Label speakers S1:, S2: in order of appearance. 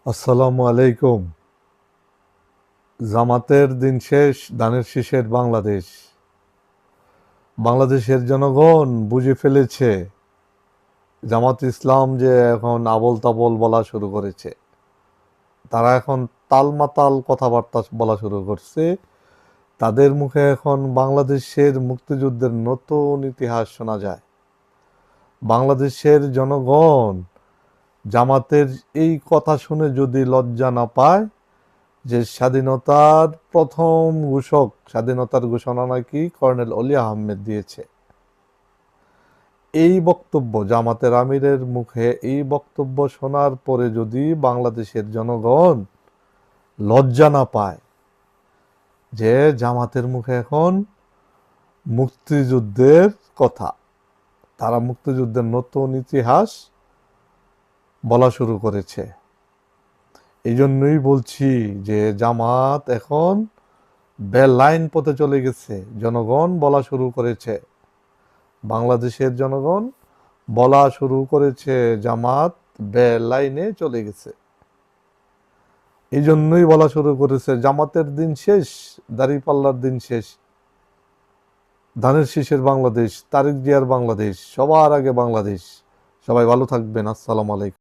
S1: আসসালামু আলাইকুম। জামাতের দিন শেষ, ধানের শীষের বাংলাদেশ। বাংলাদেশের জনগণ বুঝে ফেলেছে জামাত ইসলাম যে এখন আবোল তাবোল বলা শুরু করেছে। তারা এখন তালমাতাল কথাবার্তা বলা শুরু করছে। তাদের মুখে এখন বাংলাদেশের মুক্তিযুদ্ধের নতুন ইতিহাস শোনা যায়। বাংলাদেশের জনগণ জামাতের এই কথা শুনে যদি লজ্জা না পায় যে স্বাধীনতার ঘোষণা নাকি কর্নেল অলি আহমেদ দিয়েছে। এই বক্তব্য জামাতের আমিরের মুখে এই বক্তব্য শোনার পরে যদি বাংলাদেশের জনগণ লজ্জা না পায় যে জামাতের মুখে এখন মুক্তিযুদ্ধের কথা, তারা মুক্তিযুদ্ধের নতুন ইতিহাস বলা শুরু করেছে। এই জন্যই বলছি যে জামাত এখন বেলাইন পথে চলে গেছে। জনগণ বলা শুরু করেছে, বাংলাদেশের জনগণ বলা শুরু করেছে জামাত বেলাইনে চলে গেছে। এই জন্যই বলা শুরু করেছে জামাতের দিন শেষ, দাঁড়িপাল্লার দিন শেষ, ধানের শীষের বাংলাদেশ, তারেক জিয়ার বাংলাদেশ, সবার আগে বাংলাদেশ। সবাই ভালো থাকবেন। আসসালামু আলাইকুম।